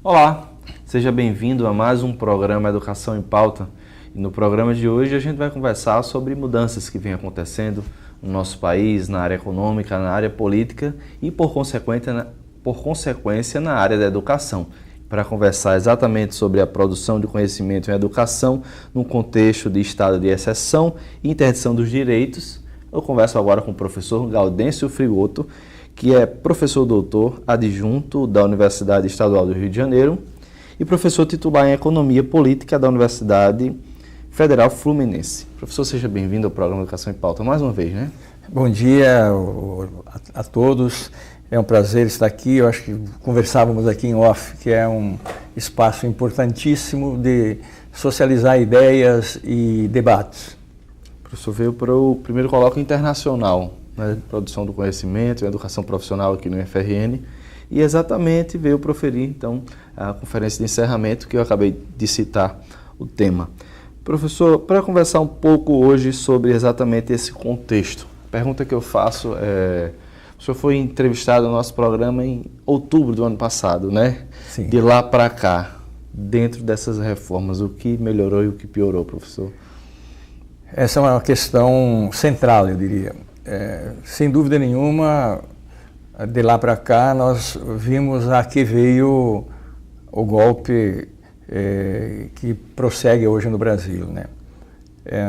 Olá, seja bem-vindo a mais um programa Educação em Pauta. E no programa de hoje a gente vai conversar sobre mudanças que vêm acontecendo no nosso país, na área econômica, na área política e, por consequência, na área da educação. Para conversar exatamente sobre a produção de conhecimento em educação no contexto de estado de exceção e interdição dos direitos, eu converso agora com o professor Gaudêncio Frigoto, que é professor doutor adjunto da Universidade Estadual do Rio de Janeiro e professor titular em Economia Política da Universidade Federal Fluminense. Professor, seja bem-vindo ao programa Educação em Pauta mais uma vez, né? Bom dia a todos, é um prazer estar aqui. Eu acho que conversávamos aqui em off, que é um espaço importantíssimo de socializar ideias e debates. O professor veio para o primeiro colóquio internacional, né, de produção do conhecimento e educação profissional aqui no UFRN, e exatamente veio proferir, então, a conferência de encerramento que eu acabei de citar o tema. Professor, para conversar um pouco hoje sobre exatamente esse contexto, a pergunta que eu faço é: o senhor foi entrevistado no nosso programa em outubro do ano passado, né? Sim. De lá para cá, dentro dessas reformas, o que melhorou e o que piorou, professor? Essa é uma questão central, eu diria. Sem dúvida nenhuma, de lá para cá, nós vimos a que veio o golpe que prossegue hoje no Brasil, né?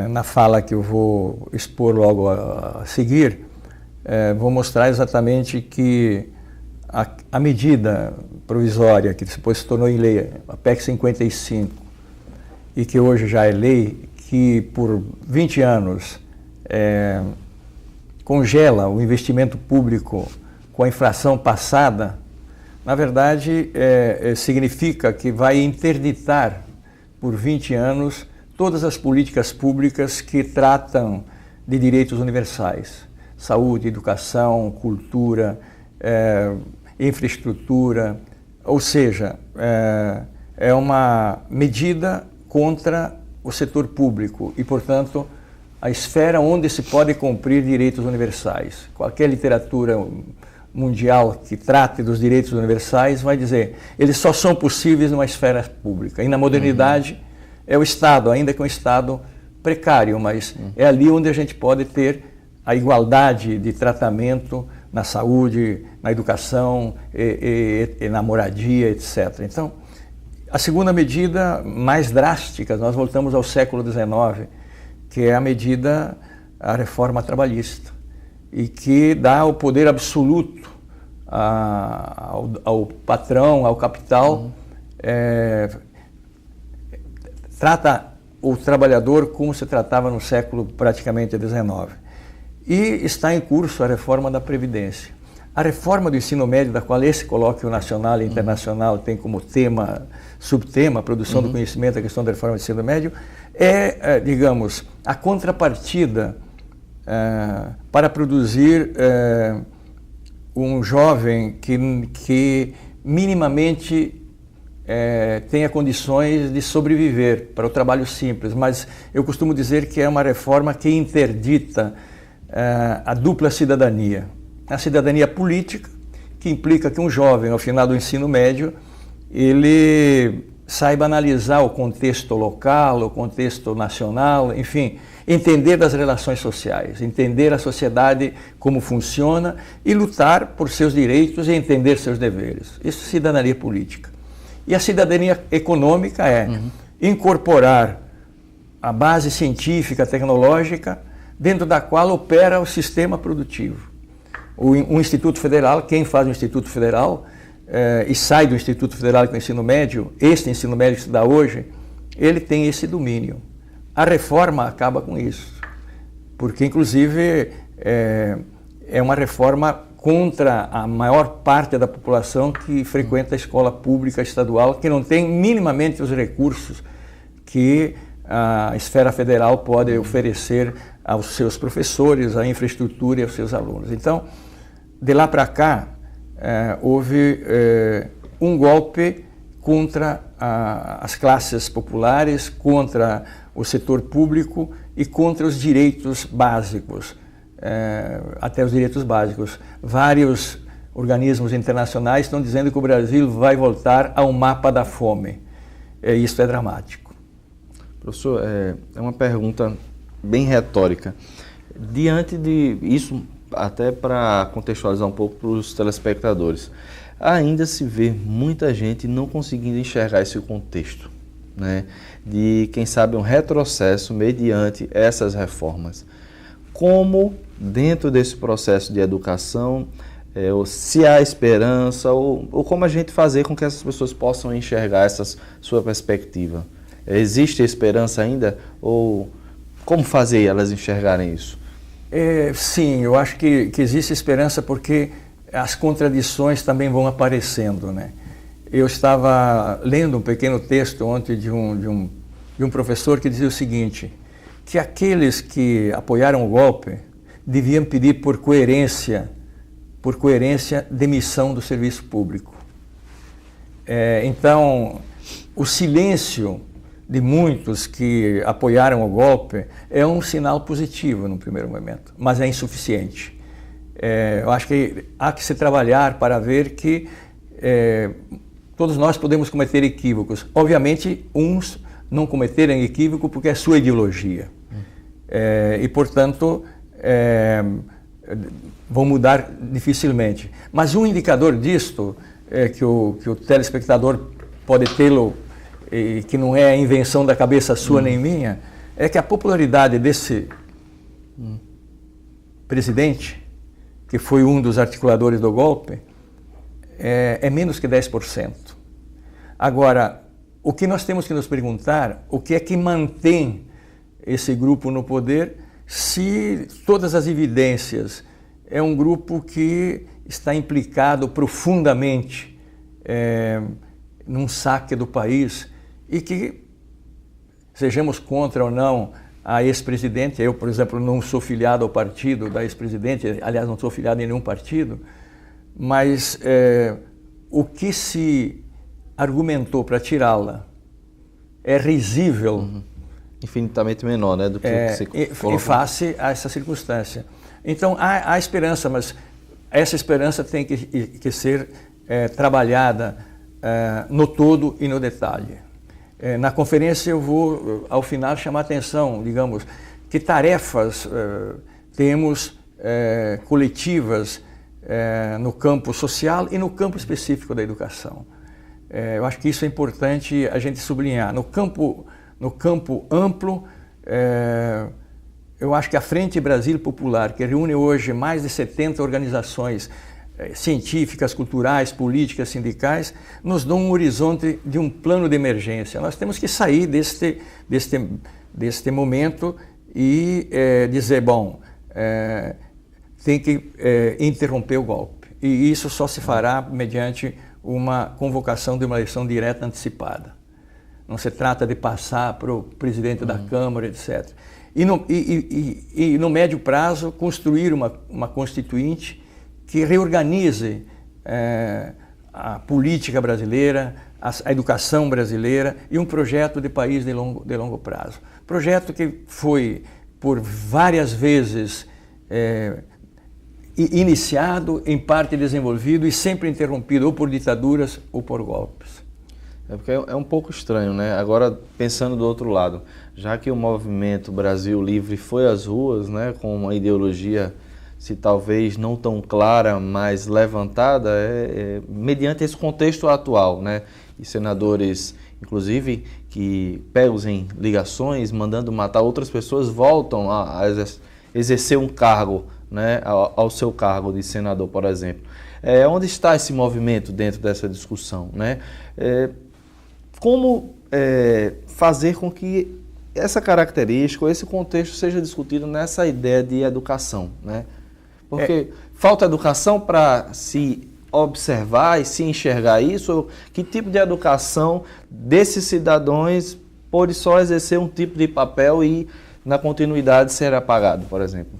Na fala que eu vou expor logo a seguir, vou mostrar exatamente que a medida provisória que depois se tornou em lei, a PEC 55, e que hoje já é lei, que por 20 anos congela o investimento público com a inflação passada, na verdade significa que vai interditar por 20 anos todas as políticas públicas que tratam de direitos universais: saúde, educação, cultura, infraestrutura. Ou seja, é uma medida contra o setor público e, portanto, a esfera onde se pode cumprir direitos universais. Qualquer literatura mundial que trate dos direitos universais vai dizer eles só são possíveis numa esfera pública. E na modernidade é o Estado, ainda que um Estado precário, mas é ali onde a gente pode ter a igualdade de tratamento na saúde, na educação, e na moradia, etc. Então, a segunda medida mais drástica, nós voltamos ao século XIX, que é a reforma trabalhista, e que dá o poder absoluto ao patrão, ao capital, trata o trabalhador como se tratava no século praticamente XIX. E está em curso a reforma da Previdência. A reforma do ensino médio, da qual esse colóquio nacional e internacional tem como subtema, a produção do conhecimento, a questão da reforma do ensino médio, digamos, a contrapartida para produzir um jovem que minimamente tenha condições de sobreviver para o trabalho simples. Mas eu costumo dizer que é uma reforma que interdita a dupla cidadania. A cidadania política, que implica que um jovem, ao final do ensino médio, ele saiba analisar o contexto local, o contexto nacional, enfim, entender das relações sociais, entender a sociedade como funciona e lutar por seus direitos e entender seus deveres. Isso é cidadania política. E a cidadania econômica é incorporar a base científica, tecnológica, dentro da qual opera o sistema produtivo. Um Instituto Federal, quem faz o Instituto Federal e sai do Instituto Federal com o ensino médio, este ensino médio que se dá hoje, ele tem esse domínio. A reforma acaba com isso, porque inclusive é uma reforma contra a maior parte da população que frequenta a escola pública estadual, que não tem minimamente os recursos que a esfera federal pode oferecer aos seus professores, à infraestrutura e aos seus alunos. Então, de lá para cá, houve um golpe contra as classes populares, contra o setor público e contra os direitos básicos, até os direitos básicos. Vários organismos internacionais estão dizendo que o Brasil vai voltar ao mapa da fome. Isso é dramático. Professor, é uma pergunta bem retórica. Diante de isso, até para contextualizar um pouco para os telespectadores, ainda se vê muita gente não conseguindo enxergar esse contexto, né, de, quem sabe, um retrocesso mediante essas reformas. Como, dentro desse processo de educação, se há esperança, ou como a gente fazer com que essas pessoas possam enxergar essa sua perspectiva? Existe esperança ainda? Ou como fazer elas enxergarem isso? Sim, eu acho que existe esperança porque as contradições também vão aparecendo, né? Eu estava lendo um pequeno texto ontem de um professor que dizia o seguinte, que aqueles que apoiaram o golpe deviam pedir por coerência demissão do serviço público. Então, o silêncio de muitos que apoiaram o golpe é um sinal positivo no primeiro momento, mas é insuficiente. Eu acho que há que se trabalhar para ver que todos nós podemos cometer equívocos. Obviamente, uns não cometerem equívoco porque é sua ideologia. E, portanto, vão mudar dificilmente. Mas um indicador disto, que o telespectador pode tê-lo, e que não é a invenção da cabeça sua nem minha, é que a popularidade desse presidente, que foi um dos articuladores do golpe, é menos que 10%. Agora, o que nós temos que nos perguntar, o que é que mantém esse grupo no poder, se todas as evidências é um grupo que está implicado profundamente num saque do país e que, sejamos contra ou não a ex-presidente, eu, por exemplo, não sou filiado ao partido da ex-presidente, aliás, não sou filiado em nenhum partido, mas o que se argumentou para tirá-la é risível. Infinitamente menor, né, do que você em face a essa circunstância. Então, há esperança, mas essa esperança tem que ser trabalhada no todo e no detalhe. Na conferência eu vou, ao final, chamar a atenção, digamos, que tarefas temos coletivas no campo social e no campo específico da educação. Eu acho que isso é importante a gente sublinhar. No campo amplo, eu acho que a Frente Brasil Popular, que reúne hoje mais de 70 organizações científicas, culturais, políticas, sindicais, nos dão um horizonte de um plano de emergência. Nós temos que sair deste momento e dizer, bom, tem que interromper o golpe. E isso só se fará mediante uma convocação de uma eleição direta antecipada. Não se trata de passar para o presidente da Câmara, etc. E no médio prazo, construir uma constituinte que reorganize a política brasileira, a educação brasileira e um projeto de país de longo prazo. Projeto que foi, por várias vezes, iniciado, em parte desenvolvido e sempre interrompido ou por ditaduras ou por golpes. Porque é um pouco estranho, né? Agora, pensando do outro lado, já que o movimento Brasil Livre foi às ruas, né, com uma ideologia, se talvez não tão clara, mas levantada, mediante esse contexto atual, né? E senadores, inclusive, que pegos em ligações, mandando matar outras pessoas, voltam a exercer um cargo, né, ao seu cargo de senador, por exemplo. Onde está esse movimento dentro dessa discussão, né? Como fazer com que essa característica, ou esse contexto seja discutido nessa ideia de educação, né? Porque falta educação para se observar e se enxergar isso, ou que tipo de educação desses cidadãos pode só exercer um tipo de papel e na continuidade ser apagado, por exemplo?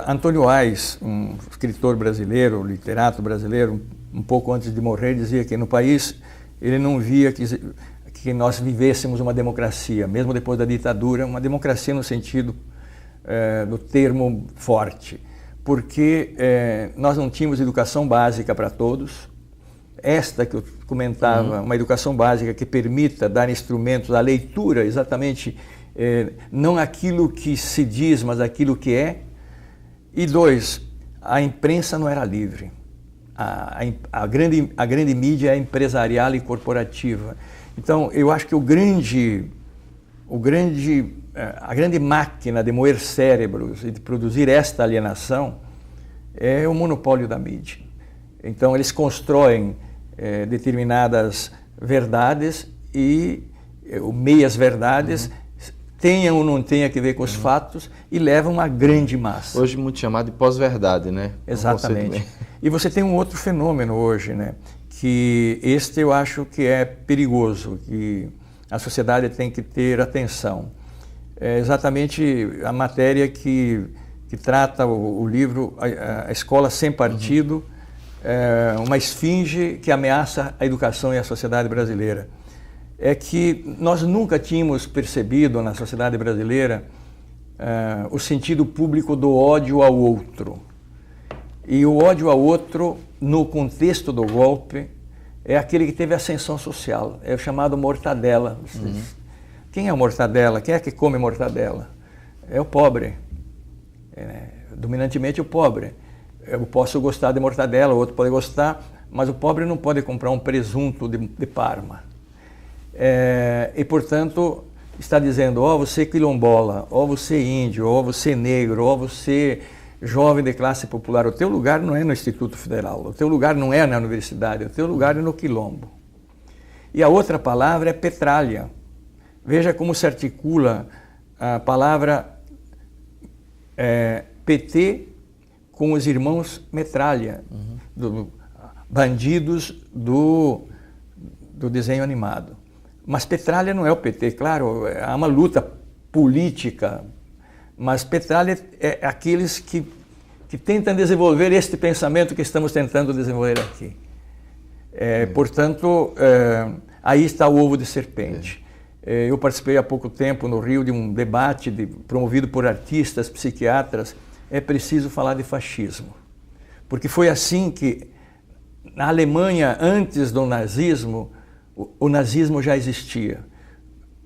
Antônio Aires, um escritor brasileiro, literato brasileiro, um pouco antes de morrer, dizia que no país ele não via que nós vivêssemos uma democracia, mesmo depois da ditadura, uma democracia no sentido do termo forte, porque nós não tínhamos educação básica para todos. Esta que eu comentava, uma educação básica que permita dar instrumentos à leitura, exatamente, não aquilo que se diz, mas aquilo que é. E 2, a imprensa não era livre. A grande mídia é empresarial e corporativa. Então, eu acho que a grande máquina de moer cérebros e de produzir esta alienação é o monopólio da mídia. Então, eles constroem determinadas verdades e meias verdades, tenham ou não tenha que ver com os fatos, e levam uma grande massa. Hoje muito chamado de pós-verdade, né? Exatamente. E você tem um outro fenômeno hoje, né? Que este eu acho que é perigoso, que a sociedade tem que ter atenção. É exatamente a matéria que trata o livro A Escola Sem Partido, uma esfinge que ameaça a educação e a sociedade brasileira. É que nós nunca tínhamos percebido na sociedade brasileira o sentido público do ódio ao outro. E o ódio ao outro, no contexto do golpe, é aquele que teve ascensão social, é o chamado mortadela. Quem é o mortadela? Quem é que come mortadela? É o pobre, dominantemente o pobre. Eu posso gostar de mortadela, o outro pode gostar, mas o pobre não pode comprar um presunto de Parma. E, portanto, está dizendo, você quilombola, você índio, você negro, você jovem de classe popular, o teu lugar não é no Instituto Federal, o teu lugar não é na universidade, o teu lugar é no quilombo. E a outra palavra é petralha. Veja como se articula a palavra PT com os irmãos Metralha, bandidos do desenho animado. Mas petralha não é o PT, claro, há uma luta política, mas petralha é aqueles que tentam desenvolver este pensamento que estamos tentando desenvolver aqui. Portanto, aí está o ovo de serpente. Eu participei há pouco tempo no Rio de um debate promovido por artistas, psiquiatras. É preciso falar de fascismo, porque foi assim que na Alemanha, antes do nazismo, o nazismo já existia.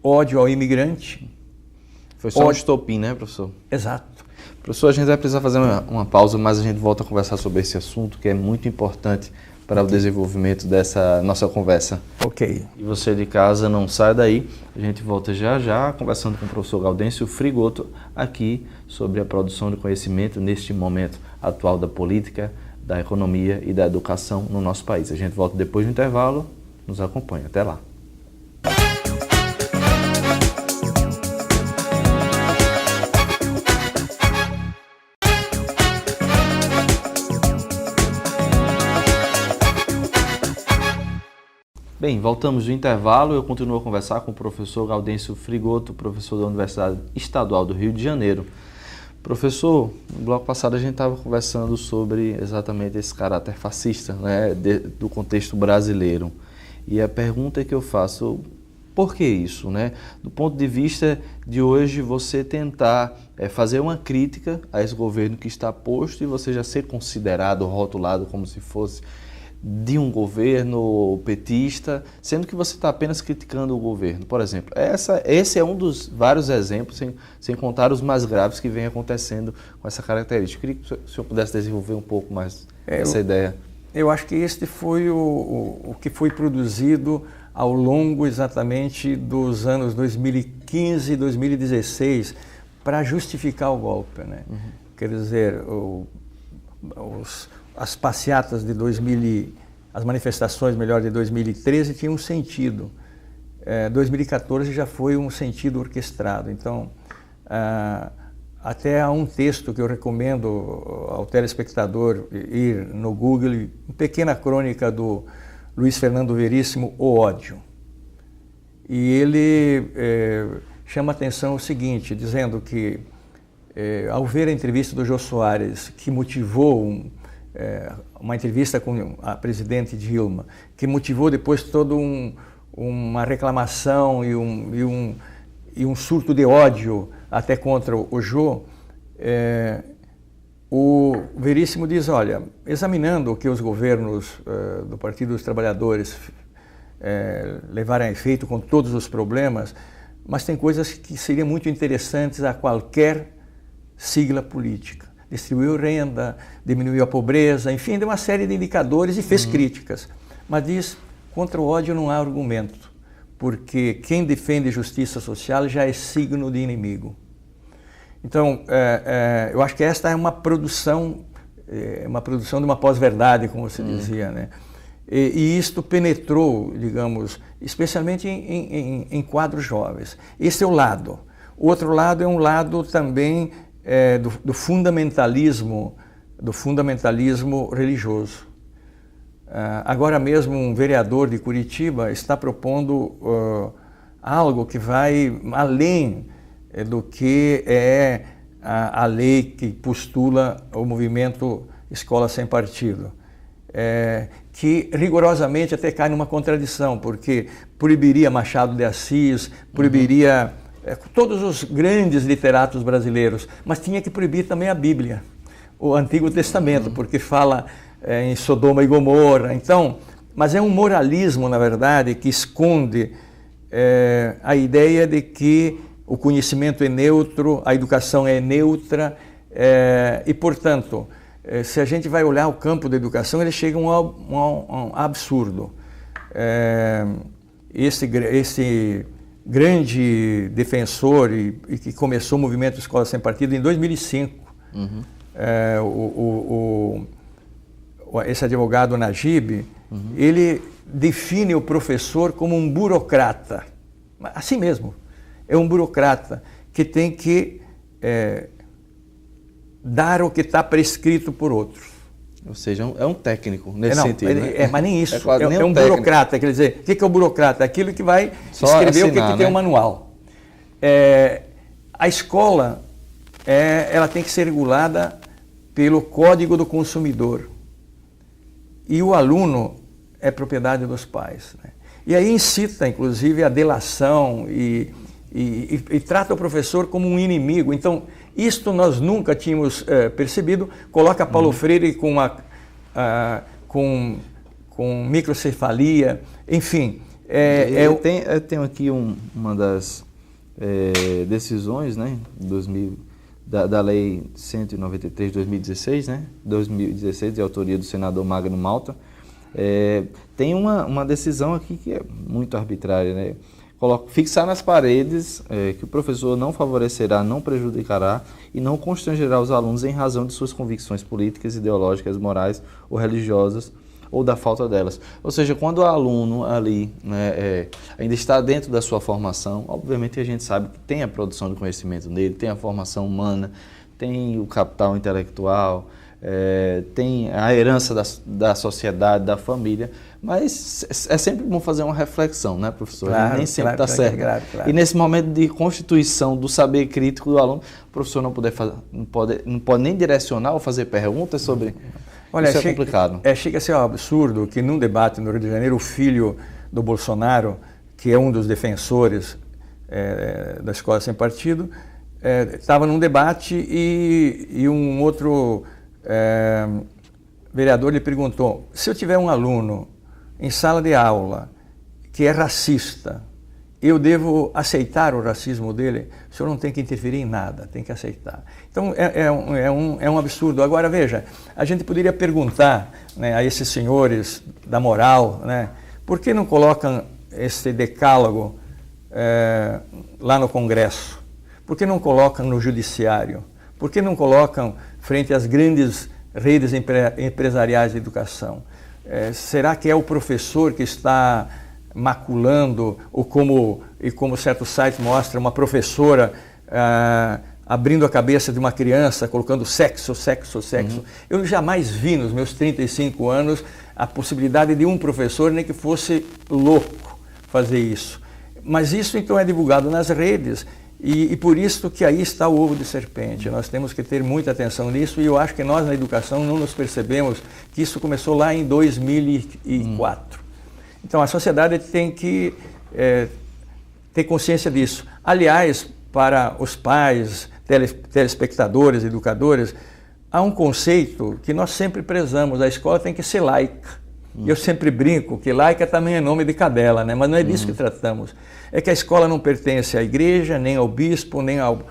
Ódio ao imigrante. Foi só um estopim, né, professor? Exato. Professor, a gente vai precisar fazer uma pausa, mas a gente volta a conversar sobre esse assunto, que é muito importante para o desenvolvimento dessa nossa conversa. Ok. E você de casa não sai daí, a gente volta já já conversando com o professor Gaudêncio Frigoto aqui sobre a produção de conhecimento neste momento atual da política, da economia e da educação no nosso país. A gente volta depois do intervalo, nos acompanha. Até lá. Bem, voltamos do intervalo. Eu continuo a conversar com o professor Gaudêncio Frigoto, professor da Universidade Estadual do Rio de Janeiro. Professor, no bloco passado a gente estava conversando sobre exatamente esse caráter fascista, né, do contexto brasileiro. E a pergunta que eu faço, por que isso, né? Do ponto de vista de hoje, você tentar fazer uma crítica a esse governo que está posto e você já ser considerado, rotulado como se fosse de um governo petista, sendo que você está apenas criticando o governo. Por exemplo, esse é um dos vários exemplos, sem contar os mais graves que vem acontecendo com essa característica. Eu queria que o senhor pudesse desenvolver um pouco mais essa ideia. Eu acho que este foi o que foi produzido ao longo exatamente dos anos 2015 e 2016 para justificar o golpe, né? Quer dizer, as passeatas de as manifestações, melhor, de 2013 tinham um sentido. 2014 já foi um sentido orquestrado. Então, até há um texto que eu recomendo ao telespectador ir no Google, uma pequena crônica do Luiz Fernando Veríssimo, O Ódio. E ele chama a atenção o seguinte, dizendo que, ao ver a entrevista do Jô Soares, que motivou uma entrevista com a presidente Dilma, que motivou depois toda uma reclamação e um surto de ódio até contra o Jô, o Veríssimo diz, olha, examinando o que os governos do Partido dos Trabalhadores levaram a efeito com todos os problemas, mas tem coisas que seriam muito interessantes a qualquer sigla política. Distribuiu renda, diminuiu a pobreza, enfim, deu uma série de indicadores e fez críticas. Mas diz, contra o ódio não há argumento, porque quem defende justiça social já é signo de inimigo. Então, eu acho que esta é uma produção de uma pós-verdade, como você dizia, né? E isto penetrou, digamos, especialmente em quadros jovens. Esse é o lado. O outro lado é um lado também do fundamentalismo religioso. Agora mesmo um vereador de Curitiba está propondo algo que vai além do que é a lei que postula o movimento Escola Sem Partido, que rigorosamente até cai numa contradição, porque proibiria Machado de Assis, proibiria todos os grandes literatos brasileiros, mas tinha que proibir também a Bíblia, o Antigo Testamento, porque fala em Sodoma e Gomorra. Então, mas é um moralismo, na verdade, que esconde a ideia de que o conhecimento é neutro, a educação é neutra, e, portanto, se a gente vai olhar o campo da educação, ele chega a um absurdo. Esse grande defensor e que começou o movimento Escola Sem Partido em 2005, esse advogado Najib, ele define o professor como um burocrata, assim mesmo. É um burocrata que tem que dar o que está prescrito por outros. Ou seja, é um técnico nesse sentido. Né? Mas nem isso. É um burocrata. Quer dizer, o que é o burocrata? É aquilo que vai escrever o que tem o manual. A escola, ela tem que ser regulada pelo Código do Consumidor. E o aluno é propriedade dos pais. Né? E aí incita, inclusive, a delação e trata o professor como um inimigo. Então, isto nós nunca tínhamos percebido. Coloca Paulo Freire com microcefalia, enfim. Eu tenho aqui uma das decisões, né, da Lei 193 de 2016, né, 2016, de autoria do senador Magno Malta. Tem uma decisão aqui que é muito arbitrária, né? Fixar nas paredes que o professor não favorecerá, não prejudicará e não constrangerá os alunos em razão de suas convicções políticas, ideológicas, morais ou religiosas ou da falta delas. Ou seja, quando o aluno ali, né, ainda está dentro da sua formação, obviamente a gente sabe que tem a produção de conhecimento nele, tem a formação humana, tem o capital intelectual, tem a herança da sociedade, da família, mas é sempre bom fazer uma reflexão, né, professor? Claro, nem sempre está certo. Claro. E nesse momento de constituição do saber crítico do aluno, o professor não pode nem direcionar ou fazer perguntas sobre... Olha, isso é complicado. Chega a ser um absurdo que num debate no Rio de Janeiro, o filho do Bolsonaro, que é um dos defensores da Escola Sem Partido, estava num debate e um outro vereador lhe perguntou: se eu tiver um aluno em sala de aula que é racista, eu devo aceitar o racismo dele? O senhor não tem que interferir em nada, tem que aceitar. Então é um absurdo. Agora veja, a gente poderia perguntar, né, a esses senhores da moral, né, por que não colocam esse decálogo lá no Congresso? Por que não colocam no Judiciário? Por que não colocam frente às grandes redes empresariais de educação? Será que é o professor que está maculando, ou como certo site mostra, uma professora abrindo a cabeça de uma criança, colocando sexo? Eu jamais vi nos meus 35 anos a possibilidade de um professor, nem que fosse louco, fazer isso. Mas isso então é divulgado nas redes, e por isso que aí está o ovo de serpente. Nós temos que ter muita atenção nisso, e eu acho que nós na educação não nos percebemos que isso começou lá em 2004. Então a sociedade tem que ter consciência disso. Aliás, para os pais, telespectadores, educadores, há um conceito que nós sempre prezamos, a escola tem que ser laica. E eu sempre brinco que laica também é nome de cadela, né? Mas não é disso que tratamos. É que a escola não pertence à igreja, nem ao bispo, nem ao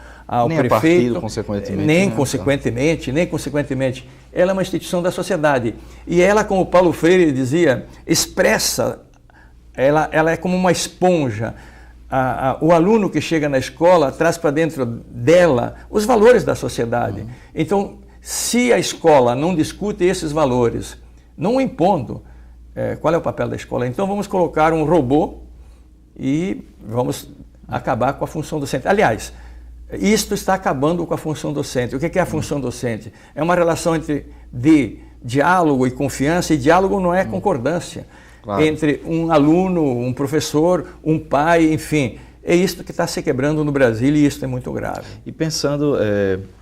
nem prefeito, partido, consequentemente, nem consequentemente. Ela é uma instituição da sociedade. E ela, como Paulo Freire dizia, expressa, ela é como uma esponja. O aluno que chega na escola traz para dentro dela os valores da sociedade. Então, se a escola não discute esses valores, não impondo qual é o papel da escola, então vamos colocar um robô e vamos acabar com a função docente. Aliás, isto está acabando com a função docente. O que é a função docente? É uma relação de diálogo e confiança, e diálogo não é concordância. Claro. Entre um aluno, um professor, um pai, enfim. É isso que está se quebrando no Brasil e isso é muito grave. E pensando,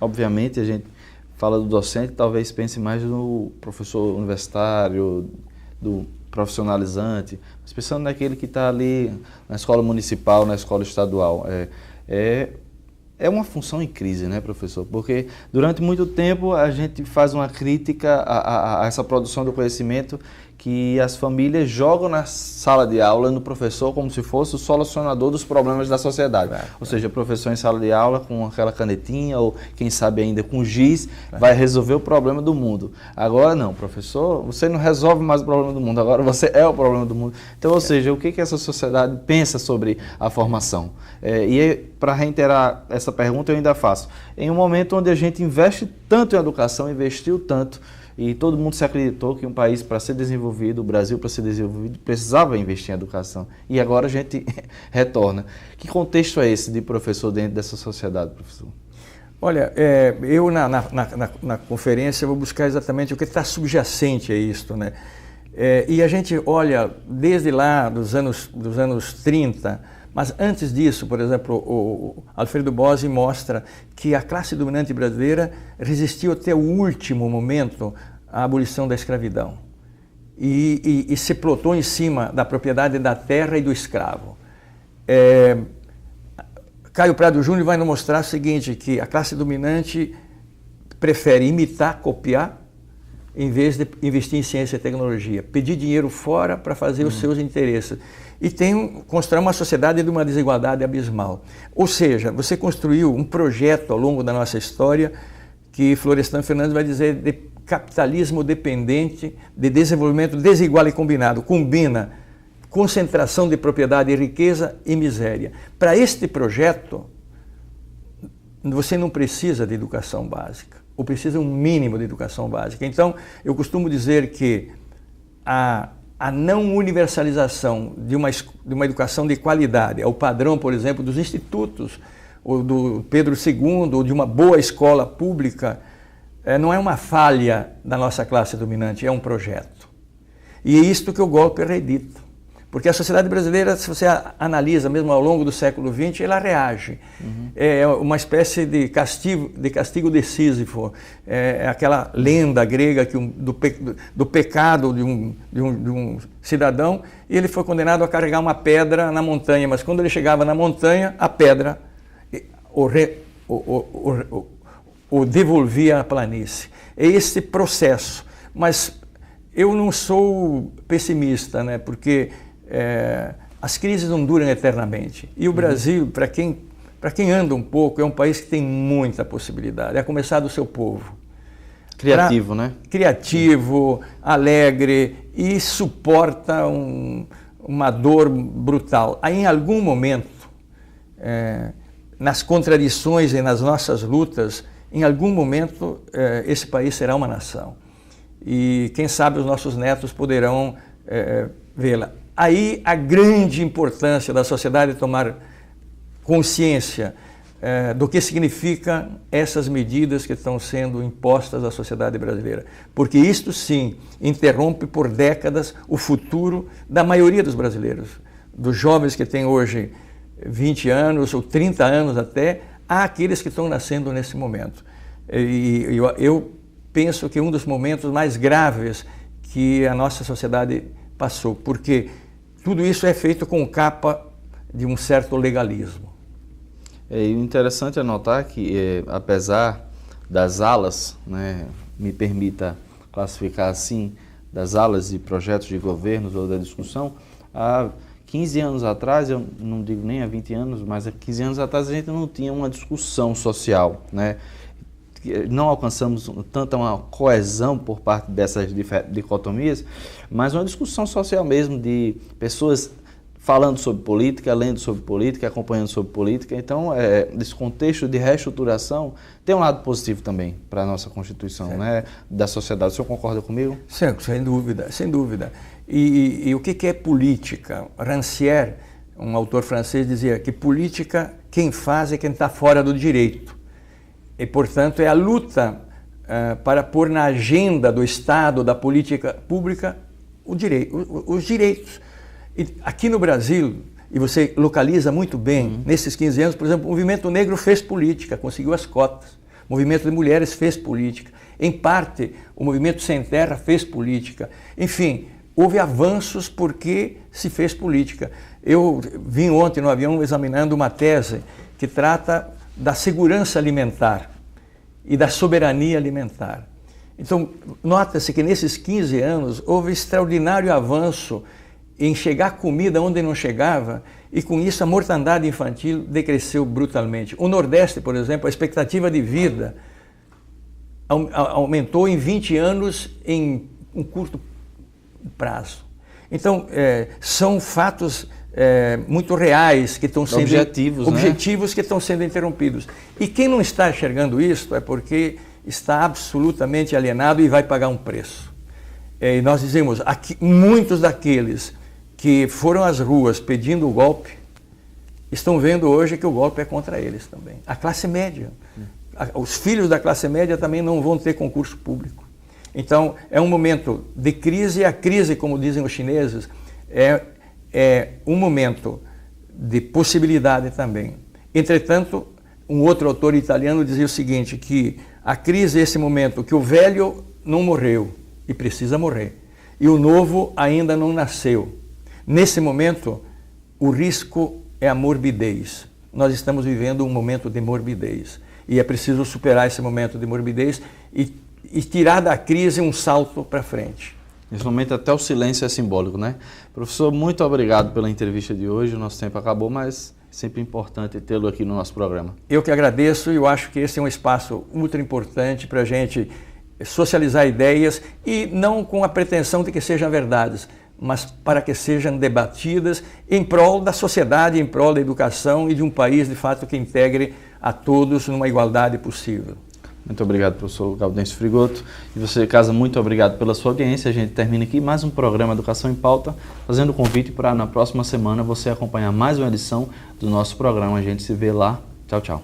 obviamente, a gente fala do docente, talvez pense mais no professor universitário, do profissionalizante, mas pensando naquele que está ali na escola municipal, na escola estadual. É uma função em crise, né, professor? Porque durante muito tempo a gente faz uma crítica a essa produção do conhecimento que as famílias jogam na sala de aula no professor como se fosse o solucionador dos problemas da sociedade. Ou seja, o professor em sala de aula com aquela canetinha ou quem sabe ainda com giz vai resolver o problema do mundo. Agora não, professor, você não resolve mais o problema do mundo, agora você é o problema do mundo. Então, ou seja, o que essa sociedade pensa sobre a formação? Para reiterar essa pergunta, eu ainda faço. Em um momento onde a gente investe tanto em educação, investiu tanto, e todo mundo se acreditou que um país, para ser desenvolvido, o Brasil, para ser desenvolvido, precisava investir em educação. E agora a gente retorna. Que contexto é esse de professor dentro dessa sociedade, professor? Olha, eu na conferência vou buscar exatamente o que está subjacente a isto, né? E a gente olha desde lá dos anos 30, mas antes disso, por exemplo, o Alfredo Bossi mostra que a classe dominante brasileira resistiu até o último momento à abolição da escravidão e se plotou em cima da propriedade da terra e do escravo. Caio Prado Júnior vai nos mostrar o seguinte, que a classe dominante prefere imitar, copiar, em vez de investir em ciência e tecnologia, pedir dinheiro fora para fazer os seus interesses. E constrói uma sociedade de uma desigualdade abismal. Ou seja, você construiu um projeto ao longo da nossa história que Florestan Fernandes vai dizer de capitalismo dependente, de desenvolvimento desigual e combinado. Combina concentração de propriedade e riqueza e miséria. Para este projeto, você não precisa de educação básica, ou precisa um mínimo de educação básica. Então, eu costumo dizer que a não universalização de uma educação de qualidade, é o padrão, por exemplo, dos institutos, ou do Pedro II, ou de uma boa escola pública, não é uma falha da nossa classe dominante, é um projeto. E é isto que o golpe reedita. Porque a sociedade brasileira, se você analisa mesmo ao longo do século XX, ela reage. É uma espécie de castigo de Sísifo. É aquela lenda grega do pecado de um cidadão, e ele foi condenado a carregar uma pedra na montanha, mas quando ele chegava na montanha, a pedra o devolvia à planície. É esse processo. Mas eu não sou pessimista, né? Porque as crises não duram eternamente. E o Brasil, para quem anda um pouco, é um país que tem muita possibilidade, a começar do seu povo. Criativo, né? Criativo, alegre e suporta uma dor brutal. Aí, em algum momento, nas contradições e nas nossas lutas, em algum momento, esse país será uma nação. E quem sabe os nossos netos poderão vê-la. Aí a grande importância da sociedade tomar consciência do que significa essas medidas que estão sendo impostas à sociedade brasileira. Porque isto sim interrompe por décadas o futuro da maioria dos brasileiros. Dos jovens que têm hoje 20 anos ou 30 anos até, há aqueles que estão nascendo nesse momento. E eu penso que um dos momentos mais graves que a nossa sociedade passou, porque tudo isso é feito com capa de um certo legalismo. E o interessante é notar que, apesar das alas, né, me permita classificar assim, das alas e projetos de governos ou da discussão, há 15 anos atrás, eu não digo nem há 20 anos, mas há 15 anos atrás a gente não tinha uma discussão social, né? Não alcançamos tanta uma coesão por parte dessas dicotomias, mas uma discussão social mesmo, de pessoas falando sobre política, lendo sobre política, acompanhando sobre política. Então, esse contexto de reestruturação tem um lado positivo também para a nossa Constituição, né, da sociedade. O senhor concorda comigo? Sim, sem dúvida, sem dúvida. E o que é política? Rancière, um autor francês, dizia que política quem faz é quem está fora do direito. E, portanto, é a luta para pôr na agenda do Estado, da política pública, os direitos. E aqui no Brasil, e você localiza muito bem, nesses 15 anos, por exemplo, o movimento negro fez política, conseguiu as cotas. O movimento de mulheres fez política. Em parte, o movimento Sem Terra fez política. Enfim, houve avanços porque se fez política. Eu vim ontem no avião examinando uma tese que trata da segurança alimentar e da soberania alimentar. Então, nota-se que nesses 15 anos houve extraordinário avanço em chegar comida onde não chegava, e com isso a mortandade infantil decresceu brutalmente. O Nordeste, por exemplo, a expectativa de vida aumentou em 20 anos em um curto prazo. Então, são fatos muito reais que estão sendo objetivos, né? Que estão sendo interrompidos. E quem não está enxergando isso é porque está absolutamente alienado e vai pagar um preço. E nós dizemos, aqui, muitos daqueles que foram às ruas pedindo o golpe estão vendo hoje que o golpe é contra eles também. A classe média, os filhos da classe média também não vão ter concurso público. Então, é um momento de crise, e a crise, como dizem os chineses, é um momento de possibilidade também. Entretanto, um outro autor italiano dizia o seguinte, que a crise é esse momento que o velho não morreu e precisa morrer, e o novo ainda não nasceu. Nesse momento, o risco é a morbidez. Nós estamos vivendo um momento de morbidez, e é preciso superar esse momento de morbidez e tirar da crise um salto para frente. Nesse momento até o silêncio é simbólico, né? Professor, muito obrigado pela entrevista de hoje. O nosso tempo acabou, mas é sempre importante tê-lo aqui no nosso programa. Eu que agradeço, e eu acho que esse é um espaço muito importante para a gente socializar ideias, e não com a pretensão de que sejam verdades, mas para que sejam debatidas em prol da sociedade, em prol da educação e de um país, de fato, que integre a todos numa igualdade possível. Muito obrigado, professor Gaudêncio Frigoto. E você de casa, muito obrigado pela sua audiência. A gente termina aqui mais um programa Educação em Pauta, fazendo o convite para na próxima semana você acompanhar mais uma edição do nosso programa. A gente se vê lá. Tchau, tchau.